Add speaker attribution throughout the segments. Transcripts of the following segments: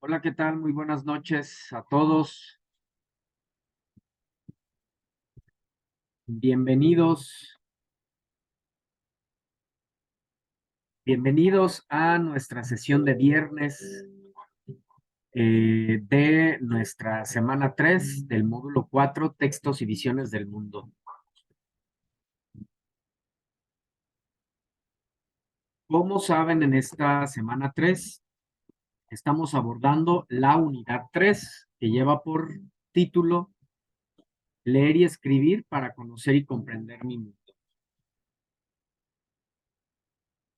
Speaker 1: Hola, ¿qué tal? Muy buenas noches a todos. Bienvenidos, bienvenidos a nuestra sesión de viernes de nuestra semana 3 del módulo 4, Textos y Visiones del Mundo. Como saben, en esta semana 3 estamos abordando la unidad 3, que lleva por título Leer y escribir para conocer y comprender mi mundo.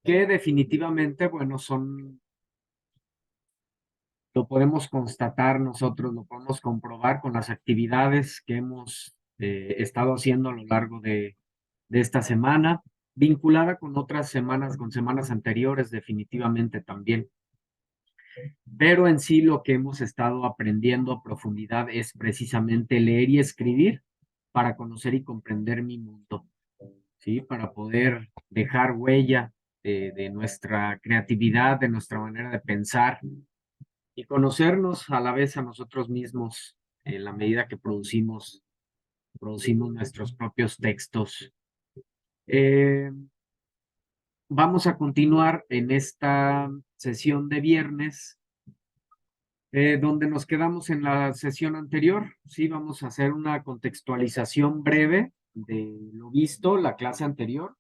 Speaker 1: Que definitivamente, bueno, lo podemos constatar nosotros, lo podemos comprobar con las actividades que hemos estado haciendo a lo largo de esta semana, vinculada con otras semanas, con semanas anteriores, definitivamente también. Pero en sí lo que hemos estado aprendiendo a profundidad es precisamente leer y escribir para conocer y comprender mi mundo, ¿sí? Para poder dejar huella de nuestra creatividad, de nuestra manera de pensar, y conocernos a la vez a nosotros mismos en la medida que producimos nuestros propios textos. Eh, Vamos a continuar en esta sesión de viernes, donde nos quedamos en la sesión anterior. Sí, vamos a hacer una contextualización breve de lo visto la clase anterior,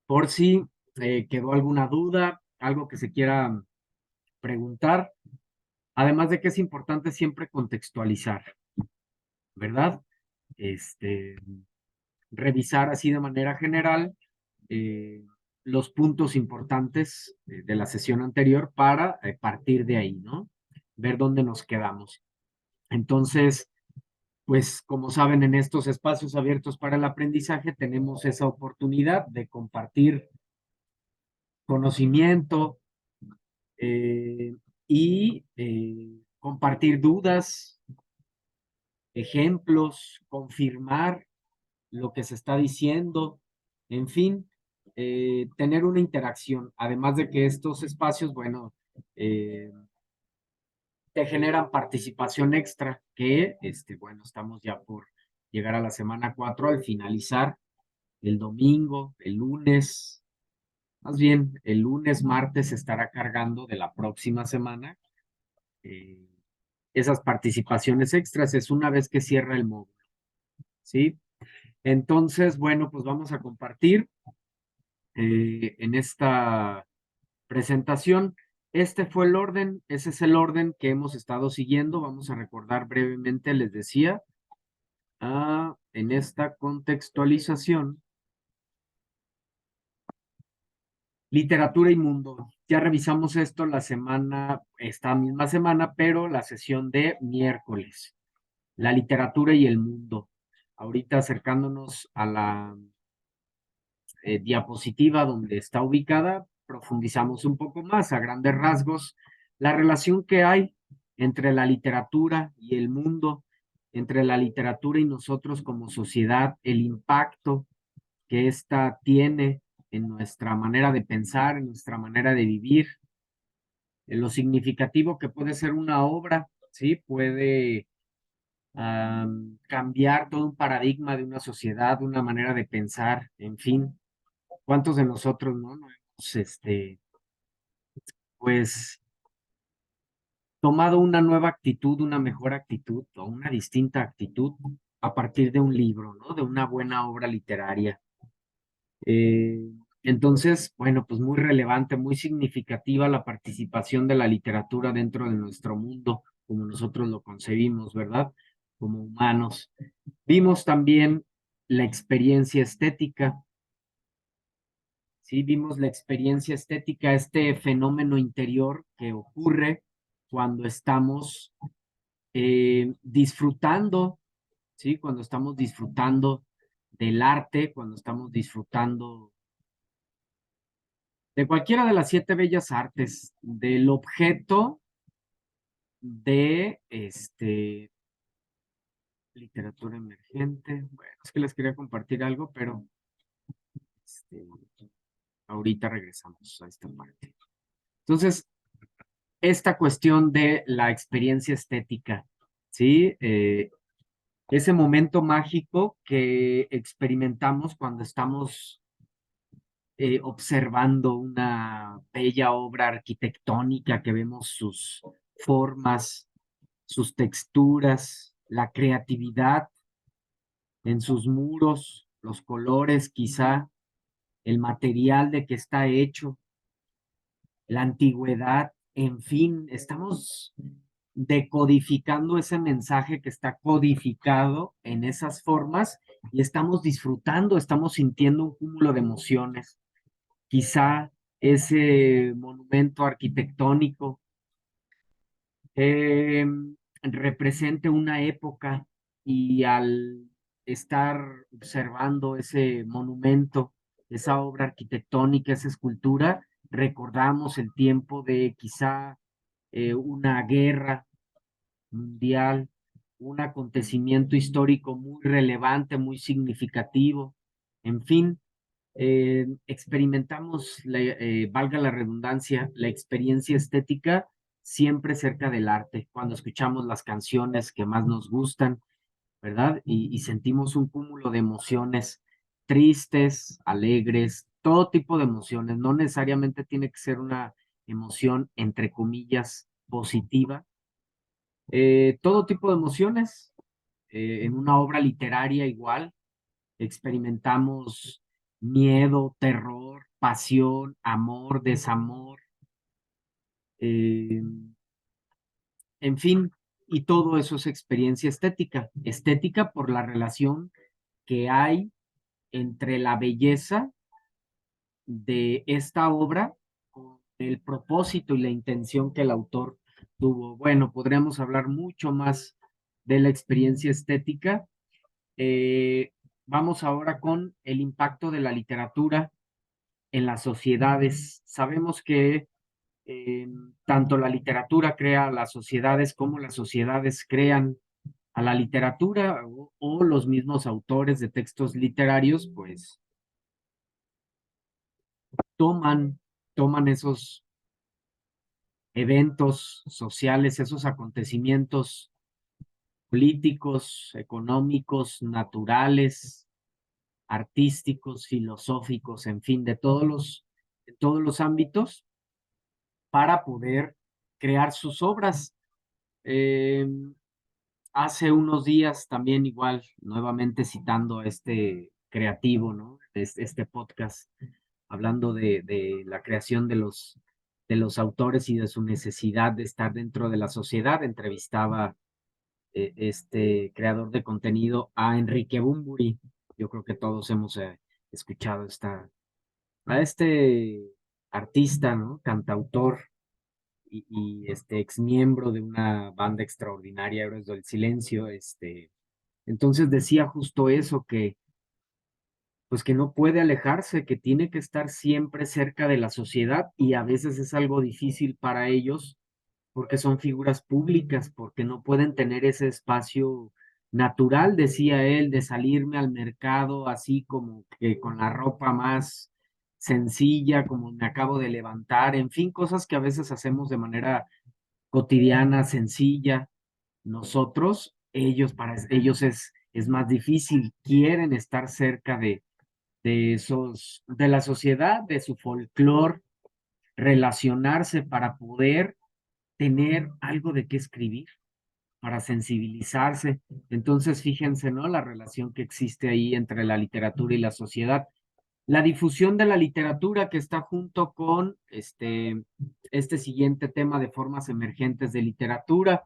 Speaker 1: por si quedó alguna duda, algo que se quiera preguntar. Además de que es importante siempre contextualizar, ¿verdad? Este, revisar así de manera general eh, los puntos importantes de la sesión anterior para partir de ahí, ¿no? Ver dónde nos quedamos. Entonces, pues como saben, en estos espacios abiertos para el aprendizaje tenemos esa oportunidad de compartir conocimiento eh, y compartir dudas, ejemplos, confirmar lo que se está diciendo, en fin, tener una interacción, además de que estos espacios, bueno, eh, te generan participación extra, que, bueno, estamos ya por llegar a la semana 4 al finalizar el domingo, el lunes, más bien, el lunes, martes se estará cargando de la próxima semana. eh, Esas participaciones extras es una vez que cierra el módulo, ¿sí? Entonces, bueno, pues vamos a compartir en esta presentación. Este fue el orden, ese es el orden que hemos estado siguiendo. Vamos a recordar brevemente, les decía, en esta contextualización, literatura y mundo. Ya revisamos esto esta misma semana, pero la sesión de miércoles, la literatura y el mundo. Ahorita acercándonos a la diapositiva donde está ubicada, profundizamos un poco más a grandes rasgos la relación que hay entre la literatura y el mundo, entre la literatura y nosotros como sociedad, el impacto que ésta tiene en nuestra manera de pensar, en nuestra manera de vivir, en lo significativo que puede ser una obra, ¿sí? Puede cambiar todo un paradigma de una sociedad, una manera de pensar, en fin. ¿Cuántos de nosotros no hemos, pues, tomado una nueva actitud, una mejor actitud o una distinta actitud a partir de un libro, ¿no? De una buena obra literaria. Eh, entonces, bueno, pues muy relevante, muy significativa la participación de la literatura dentro de nuestro mundo, como nosotros lo concebimos, ¿verdad? Como humanos. Vimos también la experiencia estética. Sí, vimos la experiencia estética, este fenómeno interior que ocurre cuando estamos disfrutando, ¿sí? Cuando estamos disfrutando del arte, cuando estamos disfrutando de cualquiera de las siete bellas artes, del objeto de literatura emergente. Bueno, es que les quería compartir algo, pero este, ahorita regresamos a esta parte. Entonces, esta cuestión de la experiencia estética, ¿sí? Ese momento mágico que experimentamos cuando estamos observando una bella obra arquitectónica, que vemos sus formas, sus texturas, la creatividad en sus muros, los colores quizá, el material de que está hecho, la antigüedad, en fin, estamos decodificando ese mensaje que está codificado en esas formas y estamos disfrutando, estamos sintiendo un cúmulo de emociones. Quizá ese monumento arquitectónico eh, represente una época y al estar observando ese monumento, esa obra arquitectónica, esa escultura, recordamos el tiempo de quizá una guerra mundial, un acontecimiento histórico muy relevante, muy significativo. En fin, experimentamos, valga la redundancia, la experiencia estética siempre cerca del arte, cuando escuchamos las canciones que más nos gustan, ¿verdad? Y sentimos un cúmulo de emociones tristes, alegres, todo tipo de emociones. No necesariamente tiene que ser una emoción, entre comillas, positiva. Todo tipo de emociones. En una obra literaria igual, experimentamos miedo, terror, pasión, amor, desamor, eh, en fin, y todo eso es experiencia estética. Estética por la relación que hay entre la belleza de esta obra con el propósito y la intención que el autor tuvo. Bueno, podríamos hablar mucho más de la experiencia estética. Eh, Vamos ahora con el impacto de la literatura en las sociedades. Sabemos que eh, tanto la literatura crea las sociedades como las sociedades crean a la literatura o los mismos autores de textos literarios, pues toman, toman esos eventos sociales, esos acontecimientos políticos, económicos, naturales, artísticos, filosóficos, en fin, de todos los ámbitos para poder crear sus obras. Eh, Hace unos días también igual, nuevamente citando a este creativo, ¿no? Este podcast, hablando de la creación de los autores y de su necesidad de estar dentro de la sociedad, entrevistaba este creador de contenido a Enrique Bunbury. Yo creo que todos hemos escuchado a este artista, ¿no? Cantautor este ex miembro de una banda extraordinaria, Héroes del Silencio, entonces decía justo eso, que pues que no puede alejarse, que tiene que estar siempre cerca de la sociedad y a veces es algo difícil para ellos porque son figuras públicas, porque no pueden tener ese espacio natural, decía él, de salirme al mercado así como que con la ropa más sencilla, como me acabo de levantar, en fin, cosas que a veces hacemos de manera cotidiana, sencilla. Nosotros, ellos, para ellos es más difícil, quieren estar cerca de esos, de la sociedad, de su folclore, relacionarse para poder tener algo de qué escribir, para sensibilizarse. Entonces, fíjense, ¿no? La relación que existe ahí entre la literatura y la sociedad. La difusión de la literatura que está junto con este siguiente tema de formas emergentes de literatura.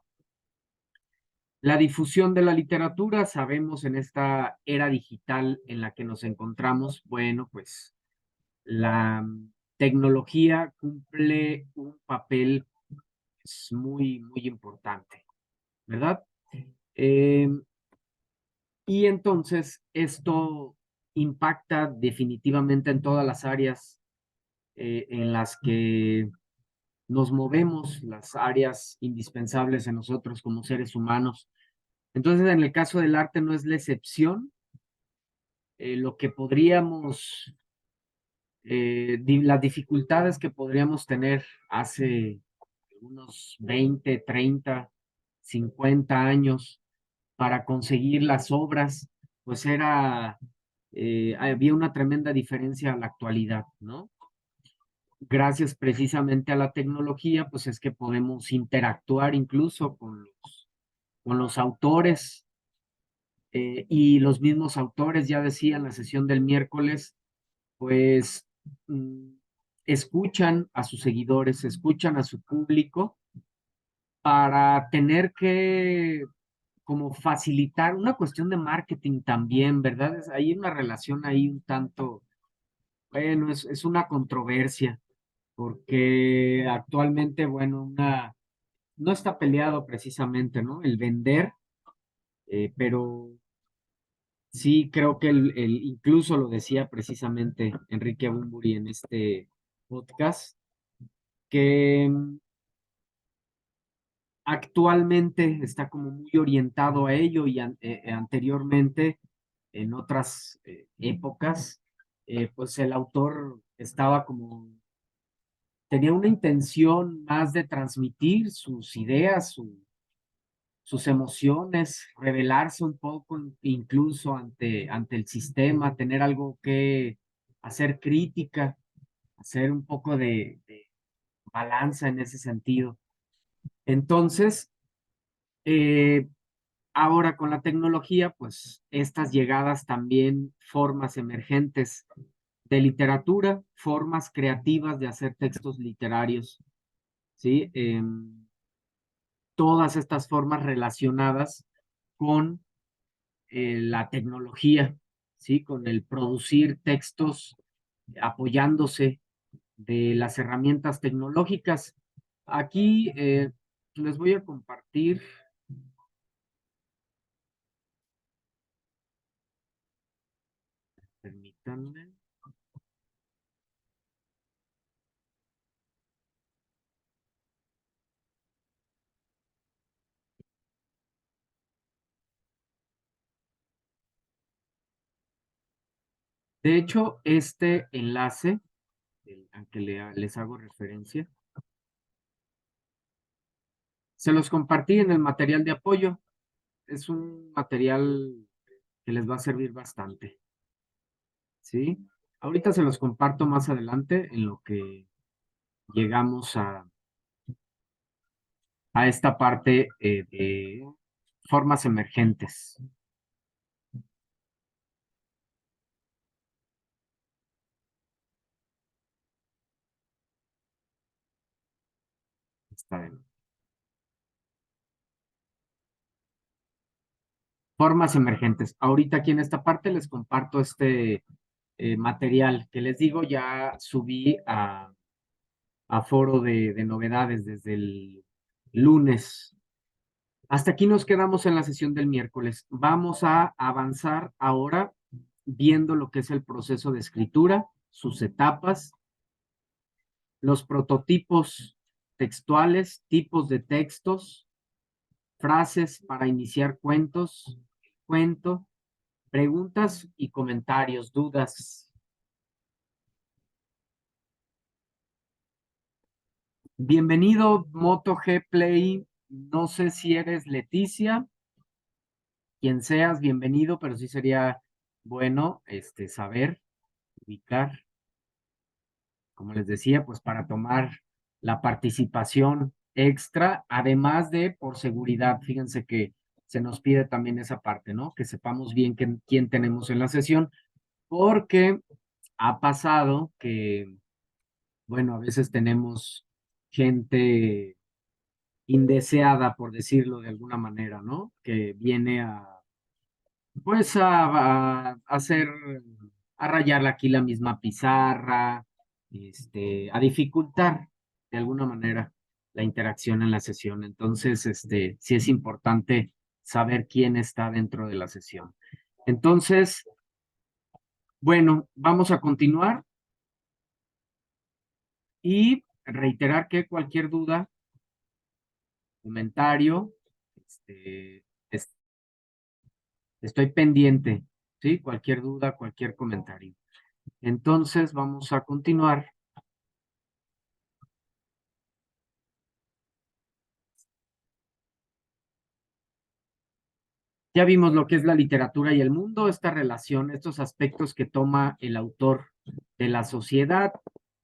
Speaker 1: La difusión de la literatura, sabemos en esta era digital en la que nos encontramos, bueno, pues la tecnología cumple un papel pues, muy, muy importante, ¿verdad? Eh, y entonces esto impacta definitivamente en todas las áreas en las que nos movemos, las áreas indispensables en nosotros como seres humanos. Entonces, en el caso del arte no es la excepción. Lo que podríamos, las dificultades que podríamos tener hace unos 20, 30, 50 años para conseguir las obras, pues había una tremenda diferencia a la actualidad, ¿no? Gracias precisamente a la tecnología, pues es que podemos interactuar incluso con los autores, y los mismos autores ya decían la sesión del miércoles, pues mm, escuchan a sus seguidores, escuchan a su público para tener que como facilitar una cuestión de marketing también, ¿verdad? Hay una relación ahí un tanto, bueno, es una controversia, porque actualmente, bueno, no está peleado precisamente, ¿no? El vender, pero sí creo que incluso lo decía precisamente Enrique Bunbury en este podcast, que actualmente está como muy orientado a ello y anteriormente, en otras épocas, pues el autor estaba como, tenía una intención más de transmitir sus ideas, sus emociones, revelarse un poco incluso ante el sistema, tener algo que hacer crítica, hacer un poco de balanza en ese sentido. Entonces, eh, ahora con la tecnología, pues estas llegadas también, formas emergentes de literatura, formas creativas de hacer textos literarios, ¿sí? Todas estas formas relacionadas con la tecnología, ¿sí? Con el producir textos apoyándose de las herramientas tecnológicas. Aquí les voy a compartir, permítanme. De hecho, este enlace, al que les hago referencia, se los compartí en el material de apoyo. Es un material que les va a servir bastante, ¿sí? Ahorita se los comparto más adelante en lo que llegamos a esta parte de formas emergentes. Está bien. Formas emergentes. Ahorita aquí en esta parte les comparto este material que les digo, ya subí a foro de novedades desde el lunes. Hasta aquí nos quedamos en la sesión del miércoles. Vamos a avanzar ahora viendo lo que es el proceso de escritura, sus etapas, los prototipos textuales, tipos de textos, frases para iniciar cuentos, cuento, preguntas y comentarios, dudas. Bienvenido, Moto G Play. No sé si eres Leticia, quien seas, bienvenido, pero sí sería bueno saber, ubicar, como les decía, pues para tomar la participación extra, además de por seguridad. Fíjense que se nos pide también esa parte, ¿no? Que sepamos bien quién tenemos en la sesión, porque ha pasado que, bueno, a veces tenemos gente indeseada, por decirlo de alguna manera, ¿no? Que viene pues, a hacer, a rayar aquí la misma pizarra, a dificultar de alguna manera la interacción en la sesión. Entonces, sí es importante saber quién está dentro de la sesión. Entonces, bueno, vamos a continuar y reiterar que cualquier duda, comentario, es- estoy pendiente, ¿sí? Cualquier duda, cualquier comentario. Entonces, vamos a continuar Ya vimos lo que es la literatura y el mundo, esta relación, estos aspectos que toma el autor de la sociedad,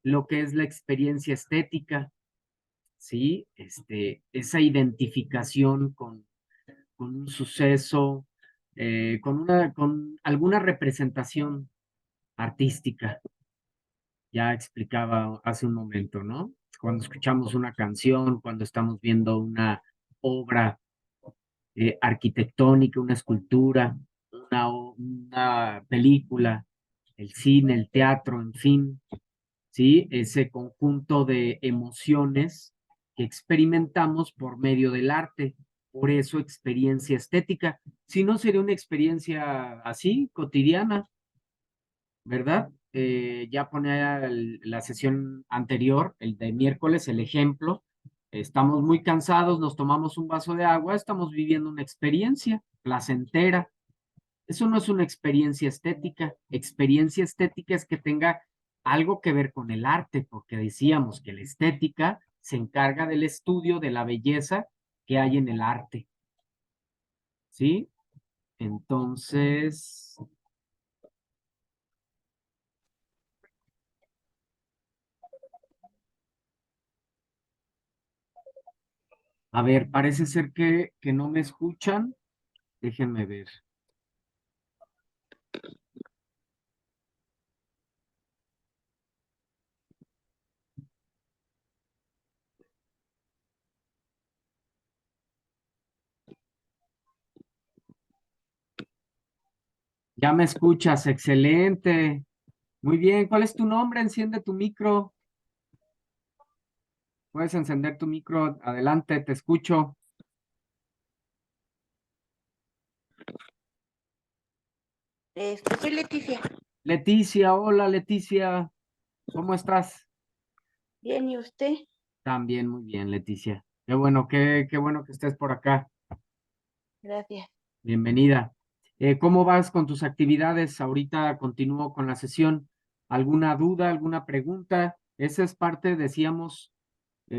Speaker 1: lo que es la experiencia estética, ¿sí? Esa identificación con un suceso, con alguna representación artística, ya explicaba hace un momento, ¿no? Cuando escuchamos una canción, cuando estamos viendo una obra arquitectónica, una escultura, una película, el cine, el teatro, en fin, ¿sí? Ese conjunto de emociones que experimentamos por medio del arte. Por eso experiencia estética. Si no, sería una experiencia así, cotidiana, ¿verdad? Ya ponía la sesión anterior, el de miércoles, el ejemplo. Estamos muy cansados, nos tomamos un vaso de agua, estamos viviendo una experiencia placentera. Eso no es una experiencia estética. Experiencia estética es que tenga algo que ver con el arte, porque decíamos que la estética se encarga del estudio de la belleza que hay en el arte, ¿sí? Entonces, a ver, parece ser que no me escuchan. Déjenme ver. Ya me escuchas, excelente. Muy bien, ¿cuál es tu nombre? Enciende tu micro. Puedes encender tu micro. Adelante, te escucho.
Speaker 2: Soy Leticia.
Speaker 1: Leticia, hola Leticia, ¿cómo estás?
Speaker 2: Bien, ¿y usted?
Speaker 1: También muy bien, Leticia. Qué bueno que estés por acá.
Speaker 2: Gracias.
Speaker 1: Bienvenida. ¿Cómo vas con tus actividades? Ahorita continúo con la sesión. ¿Alguna duda, alguna pregunta? Esa es parte, decíamos,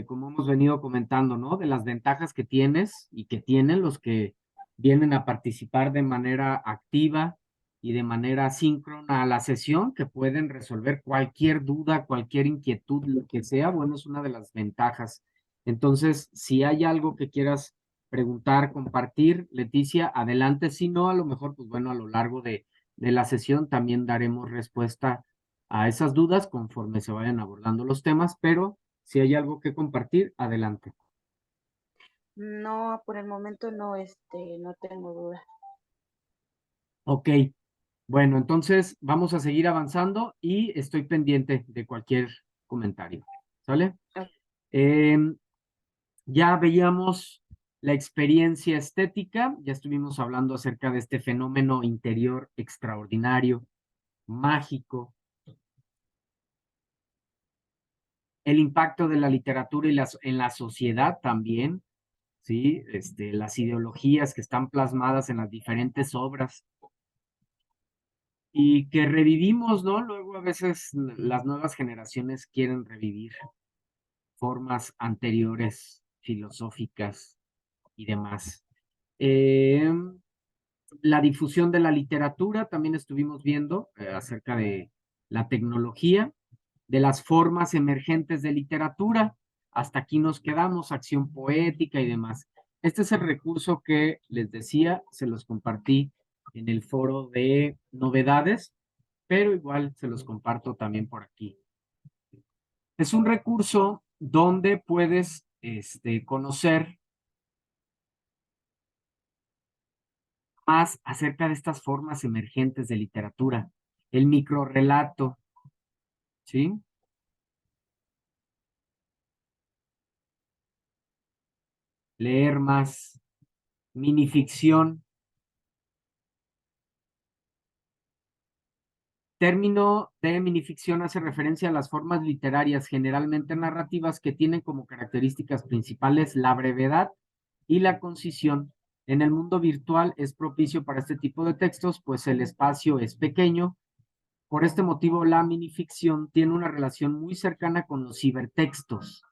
Speaker 1: como hemos venido comentando, ¿no? De las ventajas que tienes y que tienen los que vienen a participar de manera activa y de manera síncrona a la sesión, que pueden resolver cualquier duda, cualquier inquietud, lo que sea. Bueno, es una de las ventajas. Entonces, si hay algo que quieras preguntar, compartir, Leticia, adelante. Si no, a lo mejor, pues bueno, a lo largo de la sesión también daremos respuesta a esas dudas conforme se vayan abordando los temas, pero si hay algo que compartir, adelante.
Speaker 2: No, por el momento no, no tengo duda.
Speaker 1: Ok, bueno, entonces vamos a seguir avanzando y estoy pendiente de cualquier comentario. ¿Sale?
Speaker 2: Ok.
Speaker 1: Em, ya veíamos la experiencia estética, ya estuvimos hablando acerca de este fenómeno interior extraordinario, mágico, el impacto de la literatura en la sociedad también, ¿sí? Las ideologías que están plasmadas en las diferentes obras y que revivimos, ¿no? Luego a veces las nuevas generaciones quieren revivir formas anteriores, filosóficas y demás. Eh, la difusión de la literatura, también estuvimos viendo acerca de la tecnología, de las formas emergentes de literatura. Hasta aquí nos quedamos, acción poética y demás. Este es el recurso que les decía, se los compartí en el foro de novedades, pero igual se los comparto también por aquí. Es un recurso donde puedes conocer más acerca de estas formas emergentes de literatura, el microrrelato, ¿sí? Leer más, minificción. Término de minificción hace referencia a las formas literarias, generalmente narrativas, que tienen como características principales la brevedad y la concisión. En el mundo virtual es propicio para este tipo de textos, pues el espacio es pequeño. Por este motivo, la minificción tiene una relación muy cercana con los cibertextos.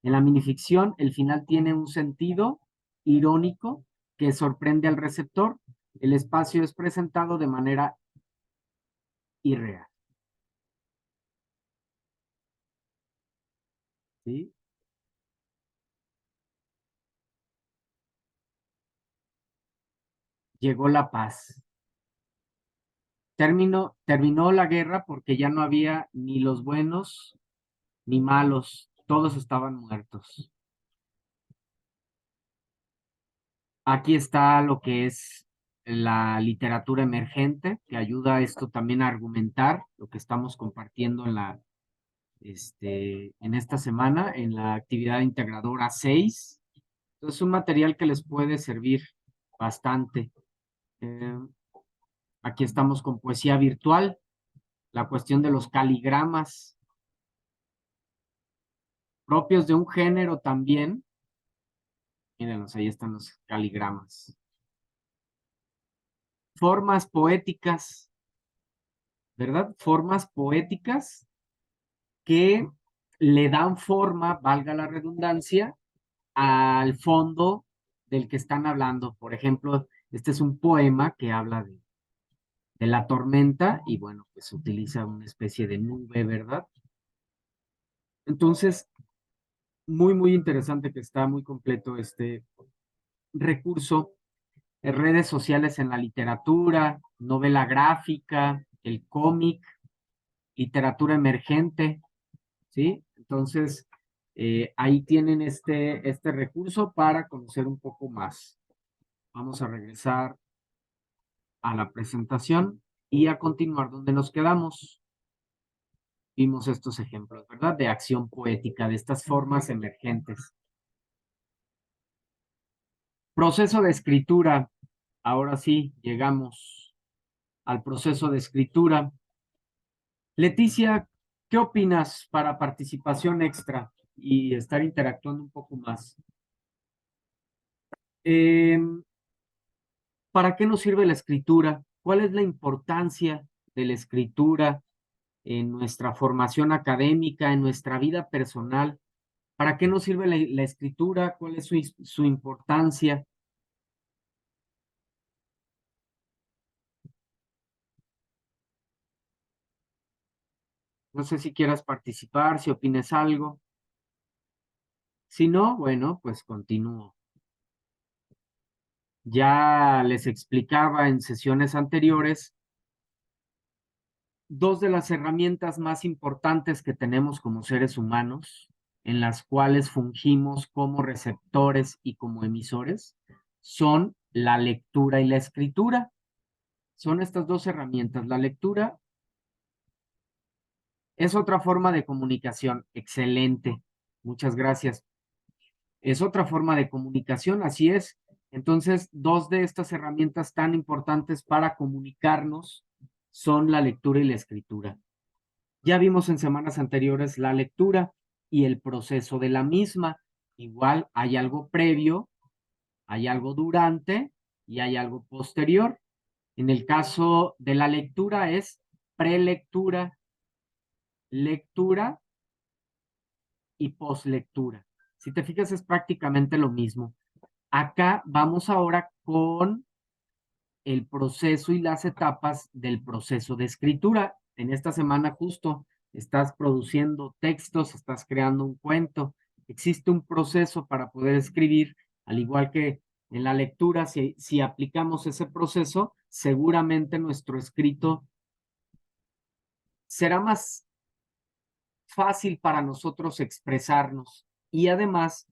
Speaker 1: En la minificción, el final tiene un sentido irónico que sorprende al receptor, el espacio es presentado de manera irreal. ¿Sí? Llegó la paz. Terminó la guerra porque ya no había ni los buenos ni malos, todos estaban muertos. Aquí está lo que es la literatura emergente, que ayuda a esto también a argumentar lo que estamos compartiendo en esta semana, en la actividad integradora 6. Entonces, es un material que les puede servir bastante. Eh, Aquí estamos con poesía virtual, la cuestión de los caligramas, propios de un género también. Mírenlos, ahí están los caligramas. Formas poéticas, ¿verdad? Formas poéticas que le dan forma, valga la redundancia, al fondo del que están hablando. Por ejemplo, este es un poema que habla de la tormenta y bueno, pues utiliza una especie de nube, ¿verdad? Entonces, muy interesante que está muy completo este recurso. Redes sociales en la literatura, novela gráfica, el cómic, literatura emergente, ¿sí? Entonces, ahí tienen este recurso para conocer un poco más. Vamos a regresar a la presentación y a continuar donde nos quedamos. Vimos estos ejemplos, ¿verdad? De acción poética, de estas formas emergentes. Proceso de escritura. Ahora sí, llegamos al proceso de escritura. Leticia, ¿qué opinas para participación extra y estar interactuando un poco más? ¿Para qué nos sirve la escritura? ¿Cuál es la importancia de la escritura en nuestra formación académica, en nuestra vida personal? ¿Para qué nos sirve la escritura? ¿Cuál es su importancia? No sé si quieras participar, si opines algo. Si no, bueno, pues continúo. Ya les explicaba en sesiones anteriores dos de las herramientas más importantes que tenemos como seres humanos, en las cuales fungimos como receptores y como emisores, son la lectura y la escritura. Son estas dos herramientas. La lectura es otra forma de comunicación. Excelente. Muchas gracias. Es otra forma de comunicación, así es. Entonces, dos de estas herramientas tan importantes para comunicarnos son la lectura y la escritura. Ya vimos en semanas anteriores la lectura y el proceso de la misma. Igual hay algo previo, hay algo durante y hay algo posterior. En el caso de la lectura es prelectura, lectura y poslectura. Si te fijas, es prácticamente lo mismo. Acá vamos ahora con el proceso y las etapas del proceso de escritura. En esta semana justo estás produciendo textos, estás creando un cuento. Existe un proceso para poder escribir, al igual que en la lectura, si aplicamos ese proceso, seguramente nuestro escrito será más fácil para nosotros expresarnos y además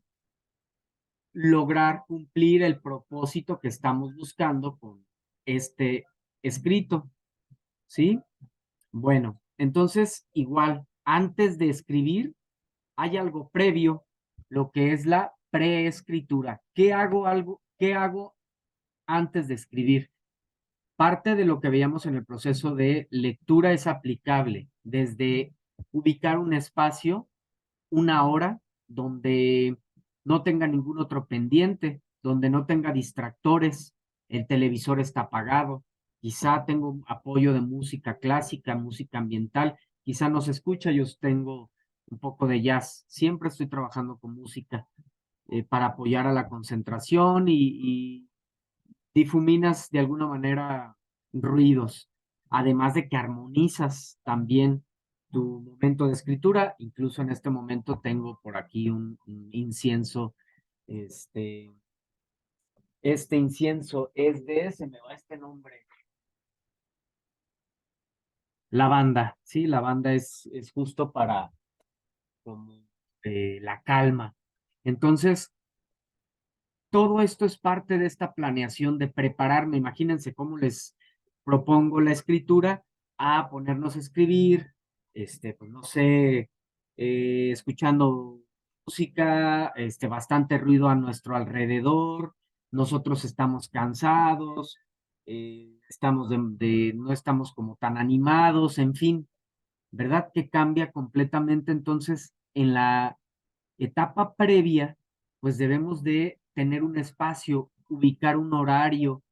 Speaker 1: lograr cumplir el propósito que estamos buscando con este escrito, ¿sí? Bueno, entonces igual, antes de escribir, hay algo previo, lo que es la preescritura. ¿Qué hago antes de escribir? Parte de lo que veíamos en el proceso de lectura es aplicable desde ubicar un espacio, una hora, donde no tenga ningún otro pendiente, donde no tenga distractores, el televisor está apagado, quizá tengo apoyo de música clásica, música ambiental, quizá no se escucha, yo tengo un poco de jazz, siempre estoy trabajando con música para apoyar a la concentración y difuminas de alguna manera ruidos, además de que armonizas también tu momento de escritura. Incluso en este momento tengo por aquí un incienso. Este incienso es se me va este nombre, lavanda, ¿sí? Lavanda es justo para como la calma. Entonces, todo esto es parte de esta planeación de prepararme. Imagínense cómo les propongo la escritura a ponernos a escribir, pues no sé, escuchando música, bastante ruido a nuestro alrededor, nosotros estamos cansados, estamos no estamos como tan animados, en fin, ¿verdad? Que cambia completamente entonces en la etapa previa, pues debemos de tener un espacio, ubicar un horario,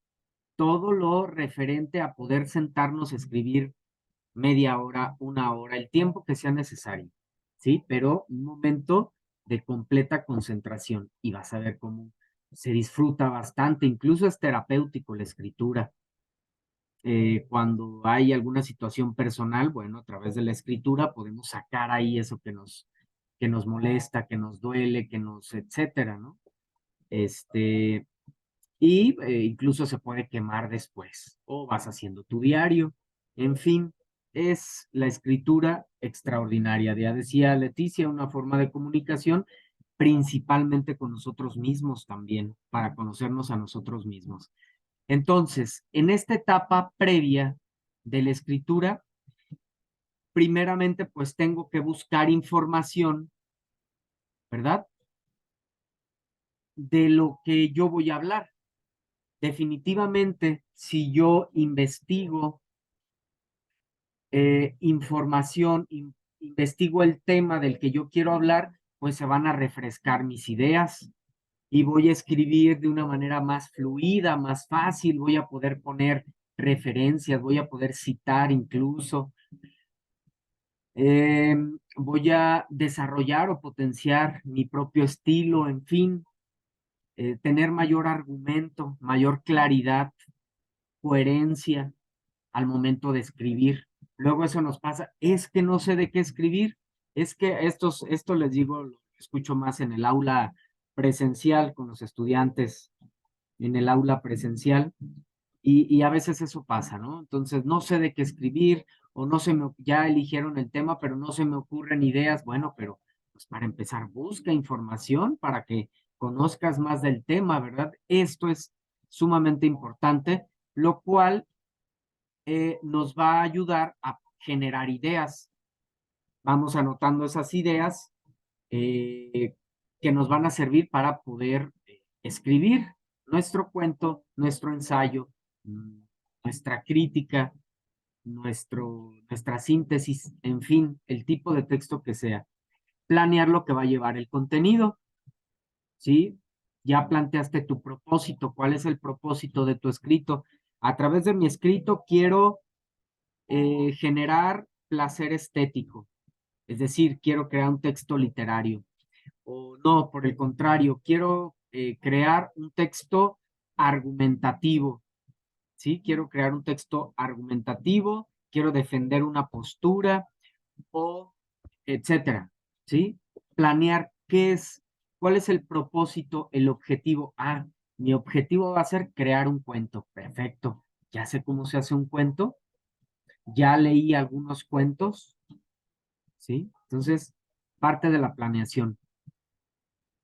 Speaker 1: todo lo referente a poder sentarnos a escribir media hora, una hora, el tiempo que sea necesario, ¿sí? Pero un momento de completa concentración y vas a ver cómo se disfruta bastante, incluso es terapéutico la escritura. Cuando hay alguna situación personal, bueno, a través de la escritura podemos sacar ahí eso que nos molesta, que nos duele, etcétera, ¿no? Este, incluso se puede quemar después, o vas haciendo tu diario, en fin, es la escritura extraordinaria. Ya decía Leticia, una forma de comunicación, principalmente con nosotros mismos también, para conocernos a nosotros mismos. Entonces, en esta etapa previa de la escritura, primeramente, pues tengo que buscar información, ¿verdad? De lo que yo voy a hablar. Definitivamente, si yo investigo información, investigo el tema del que yo quiero hablar, pues se van a refrescar mis ideas y voy a escribir de una manera más fluida, más fácil, voy a poder poner referencias, voy a poder citar incluso. Voy a desarrollar o potenciar mi propio estilo, en fin, tener mayor argumento, mayor claridad, coherencia al momento de escribir. Luego eso nos pasa, es que no sé de qué escribir, es que esto les digo, lo escucho más en el aula presencial con los estudiantes, en el aula presencial, y a veces eso pasa, ¿no? Entonces no sé de qué escribir o no se me, ya eligieron el tema, pero no se me ocurren ideas. Bueno, pero pues para empezar, busca información para que conozcas más del tema, ¿verdad? Esto es sumamente importante, lo cual nos va a ayudar a generar ideas. Vamos anotando esas ideas que nos van a servir para poder escribir nuestro cuento, nuestro ensayo, nuestra crítica, nuestra síntesis, en fin, el tipo de texto que sea. Planear lo que va a llevar el contenido, ¿sí? Ya planteaste tu propósito, ¿cuál es el propósito de tu escrito? A través de mi escrito quiero generar placer estético, es decir, quiero crear un texto literario. O no, por el contrario, quiero crear un texto argumentativo, ¿sí? Quiero crear un texto argumentativo, quiero defender una postura o etcétera, ¿sí? Planear cuál es el propósito, el objetivo. Ah, mi objetivo va a ser crear un cuento. Perfecto. Ya sé cómo se hace un cuento, ya leí algunos cuentos, ¿sí? Entonces, parte de la planeación.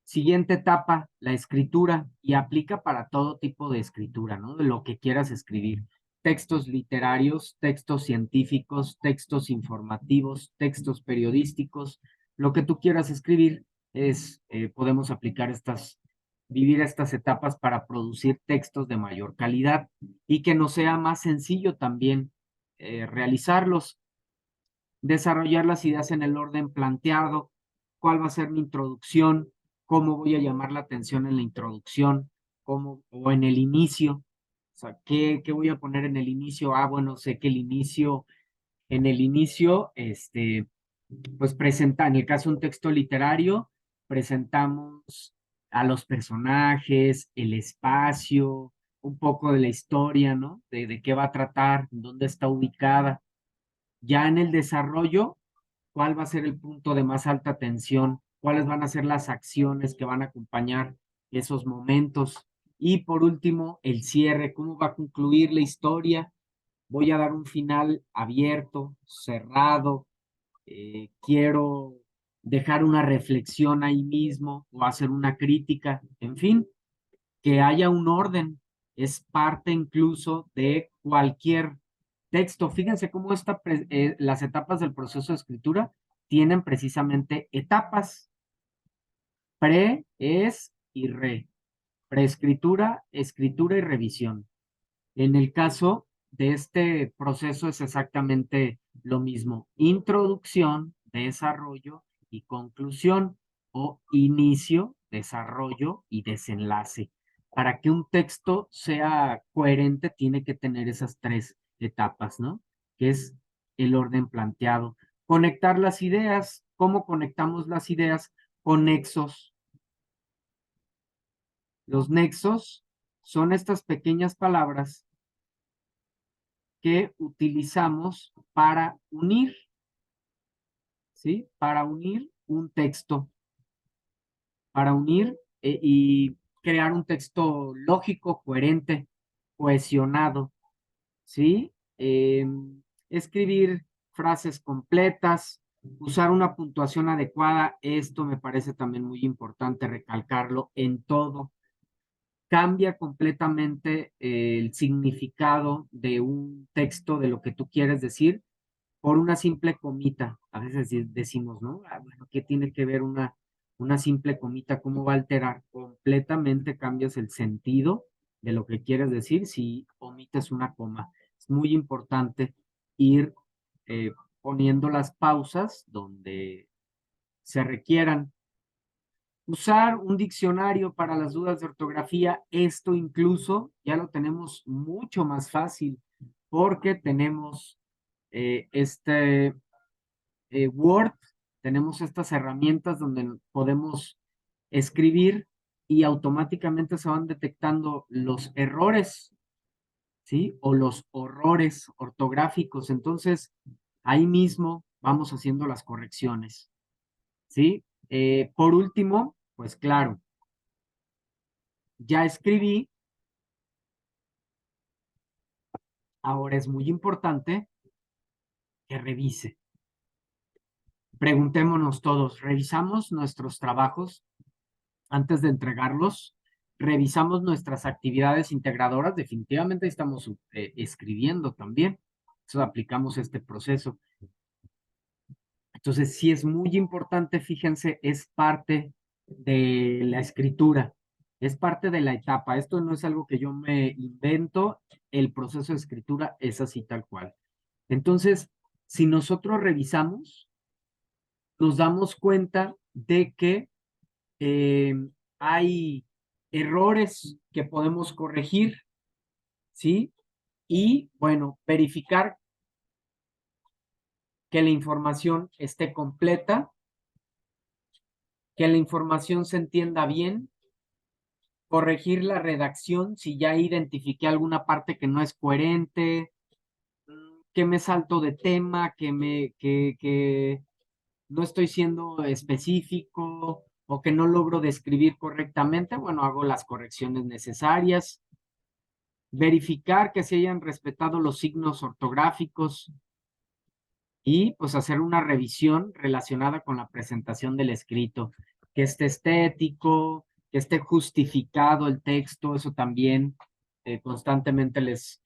Speaker 1: Siguiente etapa, la escritura, y aplica para todo tipo de escritura, ¿no? De lo que quieras escribir. Textos literarios, textos científicos, textos informativos, textos periodísticos, lo que tú quieras escribir podemos aplicar vivir estas etapas para producir textos de mayor calidad y que nos sea más sencillo también realizarlos, desarrollar las ideas en el orden planteado, cuál va a ser mi introducción, cómo voy a llamar la atención en la introducción, o en el inicio. O sea, ¿qué voy a poner en el inicio? Ah, bueno, sé que en el inicio, pues presenta, en el caso de un texto literario, presentamos a los personajes, el espacio, un poco de la historia, ¿no? De qué va a tratar, dónde está ubicada. Ya en el desarrollo, ¿cuál va a ser el punto de más alta tensión? ¿Cuáles van a ser las acciones que van a acompañar esos momentos? Y por último, el cierre, ¿cómo va a concluir la historia? Voy a dar un final abierto, cerrado, quiero dejar una reflexión ahí mismo o hacer una crítica, en fin, que haya un orden, es parte incluso de cualquier texto. Fíjense cómo las etapas del proceso de escritura tienen precisamente etapas, pre, es y re, preescritura, escritura y revisión. En el caso de este proceso es exactamente lo mismo. Introducción, desarrollo y conclusión o inicio, desarrollo y desenlace. Para que un texto sea coherente tiene que tener esas tres etapas, ¿no? Que es el orden planteado. Conectar las ideas. ¿Cómo conectamos las ideas? Con nexos. Los nexos son estas pequeñas palabras que utilizamos para unir, ¿sí? Para unir un texto, para unir y crear un texto lógico, coherente, cohesionado, ¿sí? Escribir frases completas, usar una puntuación adecuada, esto me parece también muy importante recalcarlo en todo. Cambia completamente el significado de un texto, de lo que tú quieres decir, por una simple comita. A veces decimos, ¿no? Ah, bueno, ¿qué tiene que ver una simple comita? ¿Cómo va a alterar? Completamente cambias el sentido de lo que quieres decir si omites una coma. Es muy importante ir eh, poniendo las pausas donde se requieran. Usar un diccionario para las dudas de ortografía, esto incluso ya lo tenemos mucho más fácil porque tenemos este Word, tenemos estas herramientas donde podemos escribir y automáticamente se van detectando los errores, ¿sí? O los horrores ortográficos. Entonces, ahí mismo vamos haciendo las correcciones, ¿sí? Por último, pues claro, ya escribí, ahora es muy importante que revise. Preguntémonos todos, ¿revisamos nuestros trabajos antes de entregarlos? ¿Revisamos nuestras actividades integradoras? Definitivamente estamos escribiendo también. Eso aplicamos este proceso. Entonces, sí es muy importante, fíjense, es parte de la escritura, es parte de la etapa. Esto no es algo que yo me invento, el proceso de escritura es así tal cual. Entonces, si nosotros revisamos, nos damos cuenta de que eh, hay errores que podemos corregir, ¿sí? Y bueno, verificar que la información esté completa, que la información se entienda bien, corregir la redacción si ya identifiqué alguna parte que no es coherente, que me salto de tema, que no estoy siendo específico o que no logro describir correctamente, bueno, hago las correcciones necesarias, verificar que se hayan respetado los signos ortográficos y pues hacer una revisión relacionada con la presentación del escrito, que esté estético, que esté justificado el texto, eso también constantemente les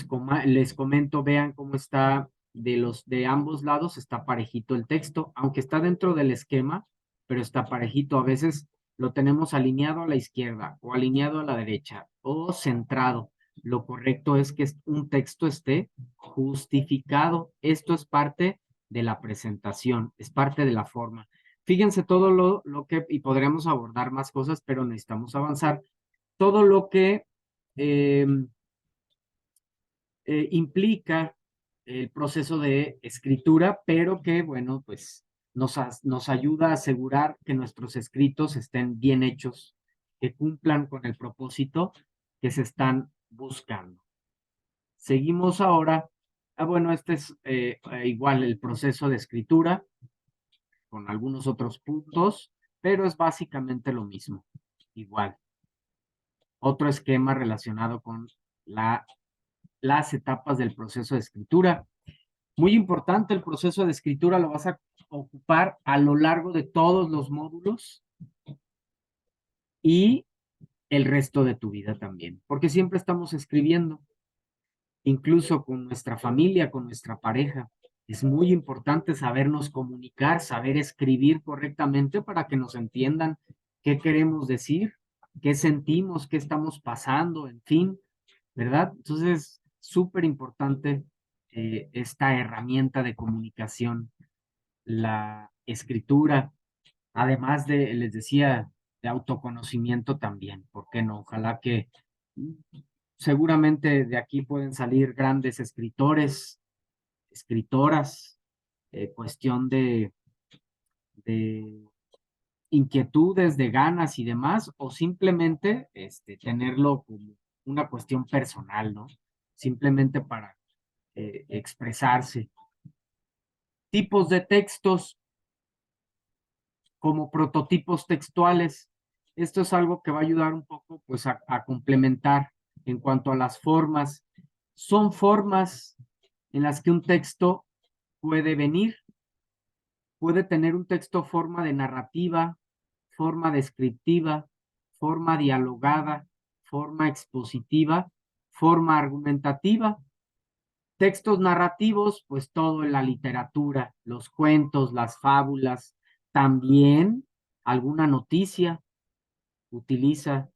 Speaker 1: comento, vean cómo está de ambos lados, está parejito el texto, aunque está dentro del esquema, pero está parejito. A veces lo tenemos alineado a la izquierda o alineado a la derecha o centrado. Lo correcto es que un texto esté justificado. Esto es parte de la presentación, es parte de la forma. Fíjense todo lo que, y podremos abordar más cosas, pero necesitamos avanzar, todo lo que eh, implica el proceso de escritura, pero que, bueno, pues nos ayuda a asegurar que nuestros escritos estén bien hechos, que cumplan con el propósito que se están buscando. Seguimos ahora. Bueno, este es igual el proceso de escritura, con algunos otros puntos, pero es básicamente lo mismo, igual. Otro esquema relacionado con las etapas del proceso de escritura. Muy importante, el proceso de escritura lo vas a ocupar a lo largo de todos los módulos y el resto de tu vida también, porque siempre estamos escribiendo, incluso con nuestra familia, con nuestra pareja. Es muy importante sabernos comunicar, saber escribir correctamente para que nos entiendan qué queremos decir, qué sentimos, qué estamos pasando, en fin, ¿verdad? Entonces, súper importante esta herramienta de comunicación, la escritura, además de, les decía, de autoconocimiento también, ¿por qué no? Ojalá que seguramente de aquí pueden salir grandes escritores, escritoras, cuestión de inquietudes, de ganas y demás, o simplemente tenerlo como una cuestión personal, ¿no? Simplemente para expresarse. Tipos de textos como prototipos textuales. Esto es algo que va a ayudar un poco pues a complementar en cuanto a las formas. Son formas en las que un texto puede venir, puede tener un texto forma de narrativa, forma descriptiva, forma dialogada, forma expositiva, forma argumentativa. Textos narrativos, pues todo en la literatura, los cuentos, las fábulas, también alguna noticia utiliza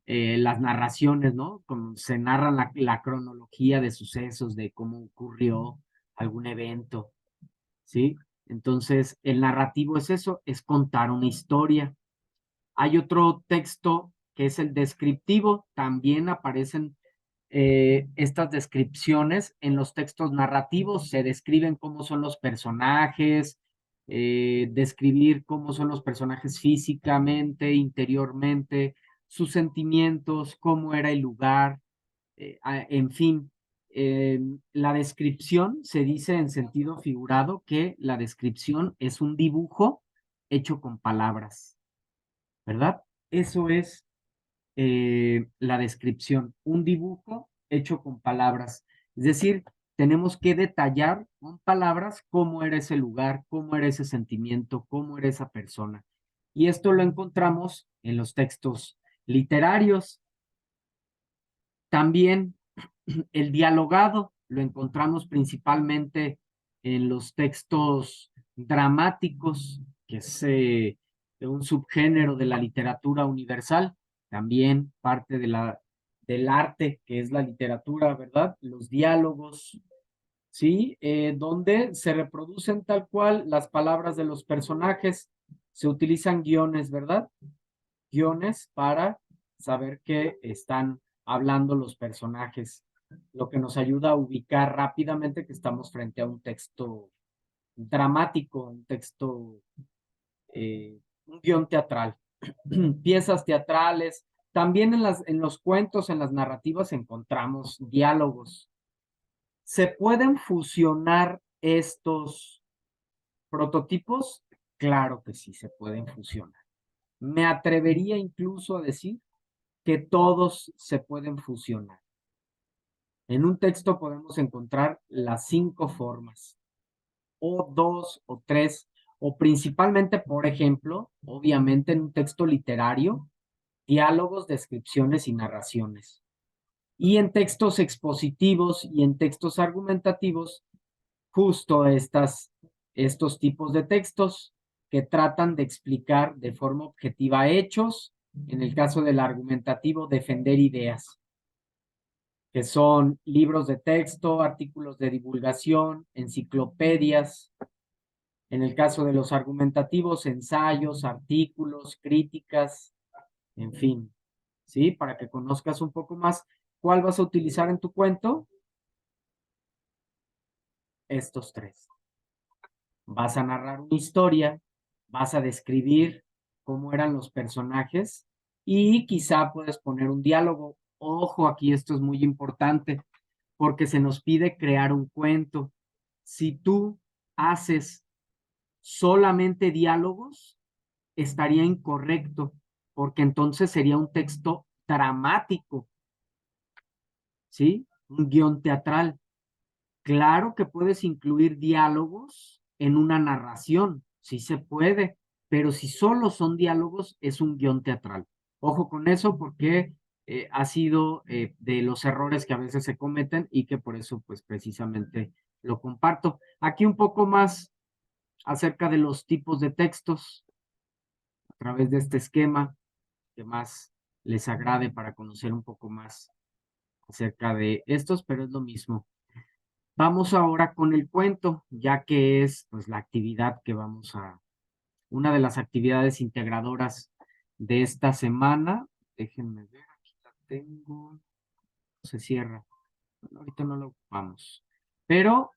Speaker 1: las narraciones, ¿no? Como se narra la cronología de sucesos, de cómo ocurrió algún evento, ¿sí? Entonces, el narrativo es eso, es contar una historia. Hay otro texto que es el descriptivo, también aparecen estas descripciones en los textos narrativos, se describen cómo son los personajes, describir cómo son los personajes físicamente, interiormente, sus sentimientos, cómo era el lugar, en fin. La descripción se dice en sentido figurado que la descripción es un dibujo hecho con palabras, ¿verdad? Eso es la descripción, un dibujo hecho con palabras. Es decir, tenemos que detallar con palabras cómo era ese lugar, cómo era ese sentimiento, cómo era esa persona. Y esto lo encontramos en los textos literarios. También el dialogado lo encontramos principalmente en los textos dramáticos, que es un subgénero de la literatura universal, también parte del arte, que es la literatura, ¿verdad? Los diálogos, ¿sí? Donde se reproducen tal cual las palabras de los personajes, se utilizan guiones, ¿verdad? Guiones para saber qué están hablando los personajes, lo que nos ayuda a ubicar rápidamente que estamos frente a un texto dramático, un texto, un guión teatral, piezas teatrales. También en los cuentos, en las narrativas encontramos diálogos. ¿Se pueden fusionar estos prototipos? Claro que sí, se pueden fusionar. Me atrevería incluso a decir que todos se pueden fusionar. En un texto podemos encontrar las 5 formas, o 2 o 3, o principalmente, por ejemplo, obviamente en un texto literario, diálogos, descripciones y narraciones. Y en textos expositivos y en textos argumentativos, justo estos tipos de textos que tratan de explicar de forma objetiva hechos, en el caso del argumentativo, defender ideas, que son libros de texto, artículos de divulgación, enciclopedias. En el caso de los argumentativos, ensayos, artículos, críticas, en fin, ¿sí? Para que conozcas un poco más cuál vas a utilizar en tu cuento. Estos 3. Vas a narrar una historia, vas a describir cómo eran los personajes y quizá puedes poner un diálogo. Ojo, aquí esto es muy importante porque se nos pide crear un cuento. Si tú haces solamente diálogos, estaría incorrecto, porque entonces sería un texto dramático, ¿sí? Un guión teatral. Claro que puedes incluir diálogos en una narración, sí se puede, pero si solo son diálogos, es un guión teatral. Ojo con eso porque ha sido de los errores que a veces se cometen y que por eso, pues precisamente lo comparto. Aquí un poco más acerca de los tipos de textos a través de este esquema que más les agrade para conocer un poco más acerca de estos, pero es lo mismo. Vamos ahora con el cuento, ya que es pues la actividad que una de las actividades integradoras de esta semana. Déjenme ver, aquí la tengo. Se cierra. Bueno, ahorita no lo ocupamos. Pero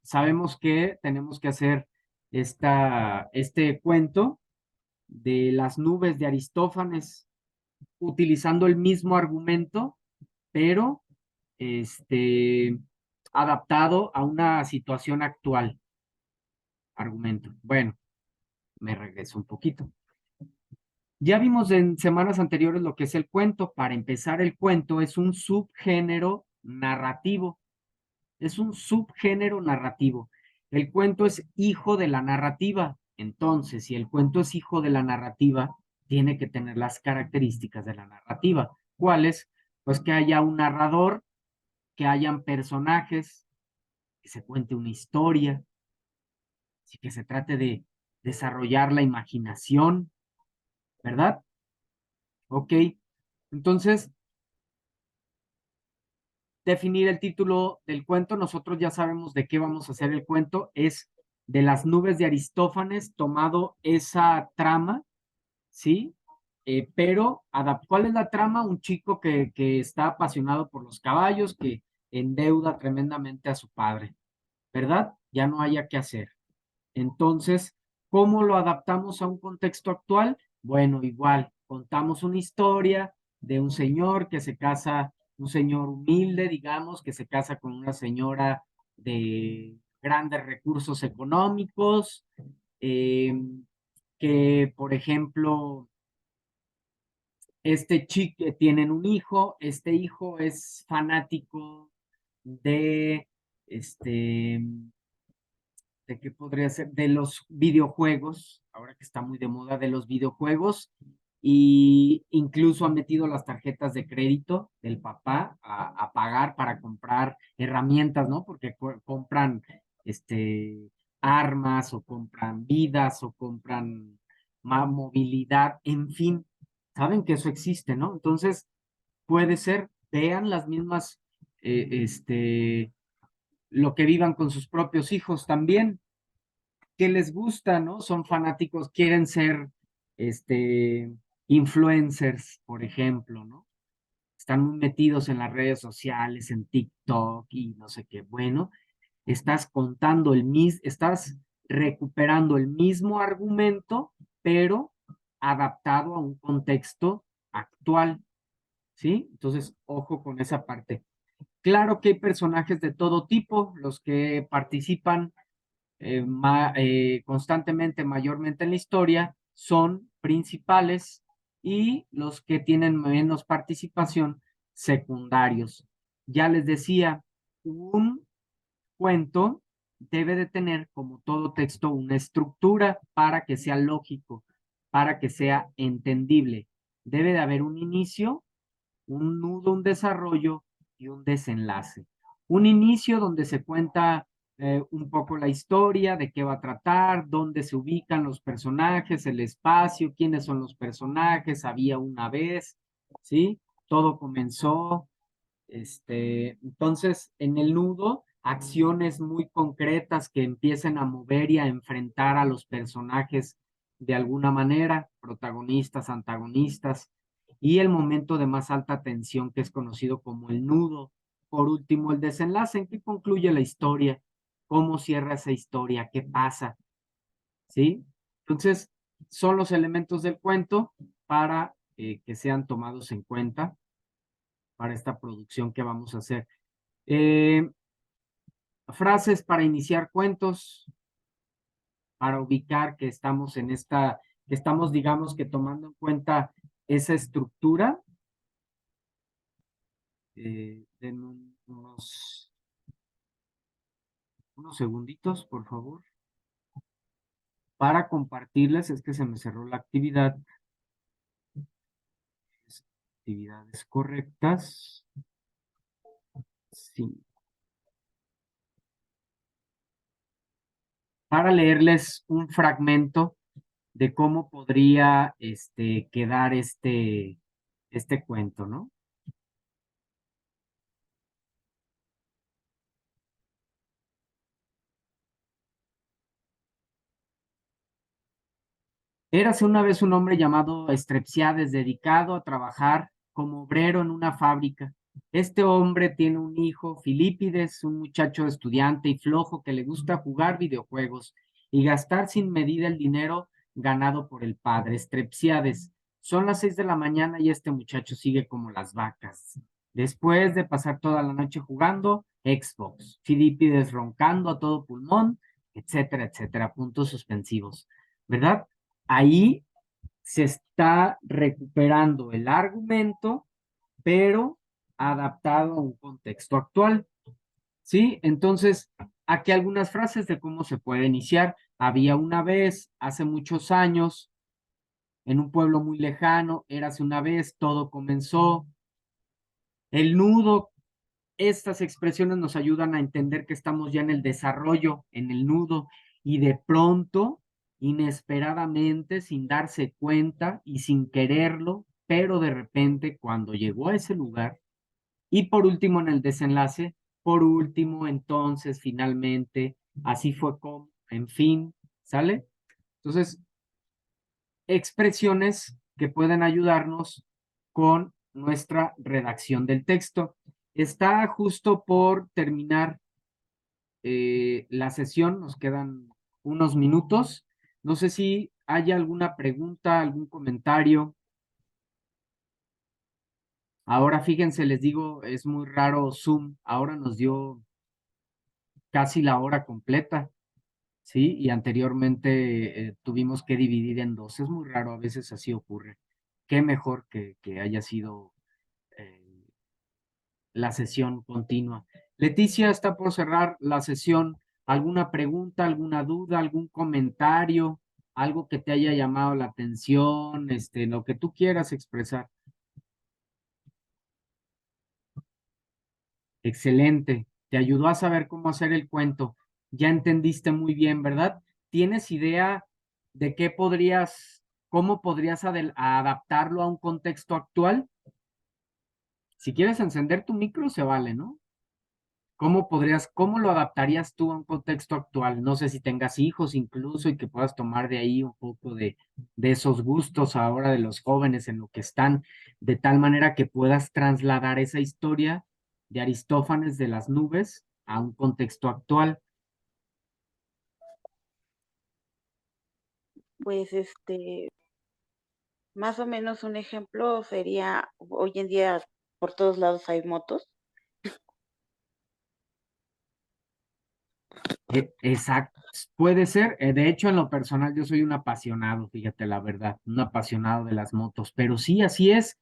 Speaker 1: sabemos que tenemos que hacer este cuento de las nubes de Aristófanes, utilizando el mismo argumento, pero este, adaptado a una situación actual. Argumento. Bueno, me regreso un poquito. Ya vimos en semanas anteriores lo que es el cuento. Para empezar, el cuento es un subgénero narrativo. Es un subgénero narrativo. El cuento es hijo de la narrativa. Entonces, si el cuento es hijo de la narrativa, tiene que tener las características de la narrativa. ¿Cuáles? Pues que haya un narrador, que hayan personajes, que se cuente una historia, así que se trate de desarrollar la imaginación, ¿verdad? Ok, entonces, definir el título del cuento, nosotros ya sabemos de qué vamos a hacer el cuento, es de las nubes de Aristófanes, tomado esa trama, ¿sí? Pero, ¿cuál es la trama? Un chico que está apasionado por los caballos, que endeuda tremendamente a su padre, ¿verdad? Ya no haya que hacer. Entonces, ¿cómo lo adaptamos a un contexto actual? Bueno, igual, contamos una historia de un señor que se casa, un señor humilde, digamos, que se casa con una señora de grandes recursos económicos, eh, que, por ejemplo, este chico, tienen un hijo, este hijo es fanático de, este, ¿de qué podría ser? De los videojuegos, ahora que está muy de moda, de los videojuegos, y incluso han metido las tarjetas de crédito del papá a pagar para comprar herramientas, ¿no? Porque compran armas o compran vidas o compran más movilidad, en fin, saben que eso existe, ¿no? Entonces, puede ser, vean las mismas, lo que vivan con sus propios hijos también que les gusta, ¿no? Son fanáticos, quieren ser este, influencers, por ejemplo, ¿no? Están muy metidos en las redes sociales, en TikTok y no sé qué. Bueno, estás recuperando el mismo argumento, pero adaptado a un contexto actual, ¿sí? Entonces, ojo con esa parte. Claro que hay personajes de todo tipo, los que participan constantemente, mayormente en la historia, son principales y los que tienen menos participación, secundarios. Ya les decía, un cuento debe de tener, como todo texto, una estructura para que sea lógico, para que sea entendible. Debe de haber un inicio, un nudo, un desarrollo y un desenlace. Un inicio donde se cuenta un poco la historia, de qué va a tratar, dónde se ubican los personajes, el espacio, quiénes son los personajes, había una vez, ¿sí? Todo comenzó, entonces en el nudo, acciones muy concretas que empiecen a mover y a enfrentar a los personajes de alguna manera, protagonistas, antagonistas, y el momento de más alta tensión que es conocido como el nudo. Por último, el desenlace en que concluye la historia, cómo cierra esa historia, qué pasa, ¿sí? Entonces, son los elementos del cuento. para que sean tomados en cuenta para esta producción que vamos a hacer. Frases para iniciar cuentos, para ubicar que estamos en esta, que estamos, digamos, que tomando en cuenta esa estructura. Den unos segunditos, por favor, para compartirles. Es que se me cerró la actividad. Actividades correctas. Sí. Para leerles un fragmento de cómo podría quedar este cuento, ¿no? Érase una vez un hombre llamado Estrepsiades, dedicado a trabajar como obrero en una fábrica. Este hombre tiene un hijo, Filipides, un muchacho estudiante y flojo que le gusta jugar videojuegos y gastar sin medida el dinero ganado por el padre. Estrepsiades, son las 6 de la mañana y este muchacho sigue como las vacas. Después de pasar toda la noche jugando, Xbox, Filipides roncando a todo pulmón, etcétera, etcétera, puntos suspensivos, ¿verdad? Ahí se está recuperando el argumento, pero adaptado a un contexto actual, ¿sí? Entonces, aquí algunas frases de cómo se puede iniciar. Había una vez, hace muchos años, en un pueblo muy lejano, érase una vez, todo comenzó. El nudo, estas expresiones nos ayudan a entender que estamos ya en el desarrollo, en el nudo, y de pronto, inesperadamente, sin darse cuenta y sin quererlo, pero de repente, cuando llegó a ese lugar, y por último en el desenlace, por último, entonces, finalmente, así fue como, en fin, ¿sale? Entonces, expresiones que pueden ayudarnos con nuestra redacción del texto. Está justo por terminar la sesión, nos quedan unos minutos. No sé si hay alguna pregunta, algún comentario. Ahora fíjense, les digo, es muy raro Zoom. Ahora nos dio casi la hora completa, ¿sí? Y anteriormente tuvimos que dividir en dos. Es muy raro, a veces así ocurre. Qué mejor que haya sido eh, la sesión continua. Leticia está por cerrar la sesión. ¿Alguna pregunta, alguna duda, algún comentario, algo que te haya llamado la atención, lo que tú quieras expresar? Excelente. Te ayudó a saber cómo hacer el cuento. Ya entendiste muy bien, ¿verdad? ¿Tienes idea de qué podrías, cómo podrías adaptarlo a un contexto actual? Si quieres encender tu micro, se vale, ¿no? Cómo lo adaptarías tú a un contexto actual? No sé si tengas hijos incluso y que puedas tomar de ahí un poco de esos gustos ahora de los jóvenes en lo que están, de tal manera que puedas trasladar esa historia de Aristófanes de las nubes a un contexto actual.
Speaker 2: Pues más o menos un ejemplo sería, hoy en día por todos lados hay motos.
Speaker 1: Exacto, puede ser. De hecho, en lo personal, yo soy un apasionado, fíjate la verdad, un apasionado de las motos, pero sí, así es.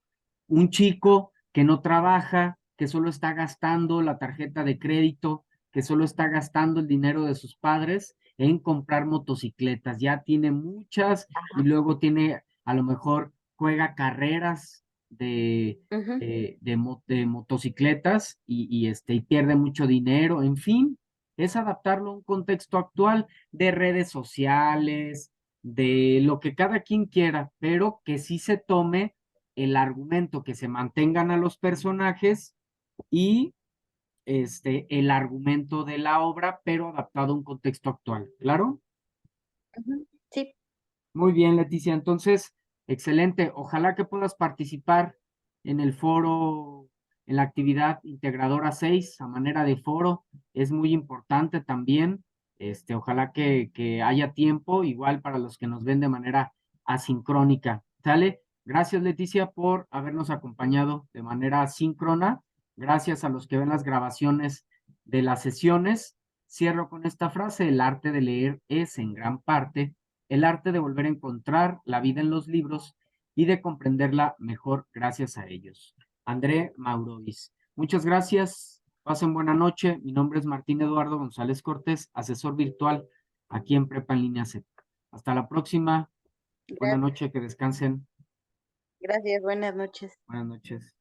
Speaker 1: Un chico que no trabaja, que solo está gastando la tarjeta de crédito, que solo está gastando el dinero de sus padres en comprar motocicletas. Ya tiene muchas y
Speaker 2: Ajá.
Speaker 1: luego tiene, a lo mejor, juega carreras
Speaker 2: Ujú.
Speaker 1: de motocicletas y pierde mucho dinero, en fin, es adaptarlo a un contexto actual de redes sociales, de lo que cada quien quiera, pero que sí se tome el argumento, que se mantengan a los personajes y el argumento de la obra, pero adaptado a un contexto actual. ¿Claro?
Speaker 2: Ujú. Sí,
Speaker 1: Muy bien, Leticia. Entonces, excelente. Ojalá que puedas participar en el foro, en la actividad integradora 6 a manera de foro. Es muy importante también. Ojalá que haya tiempo, igual para los que nos ven de manera asincrónica. ¿Sale? Gracias, Leticia, por habernos acompañado de manera síncrona. Gracias a los que ven las grabaciones de las sesiones. Cierro con esta frase: el arte de leer es, en gran parte, el arte de volver a encontrar la vida en los libros y de comprenderla mejor gracias a ellos. André Maurovis. Muchas gracias. Pasen buena noche. Mi nombre es Martín Eduardo González Cortés, asesor virtual aquí en Prepa en Línea C. Hasta la próxima. Buena
Speaker 2: Gracias,
Speaker 1: noche, que descansen.
Speaker 2: gracias, buenas noches.
Speaker 1: Buenas noches.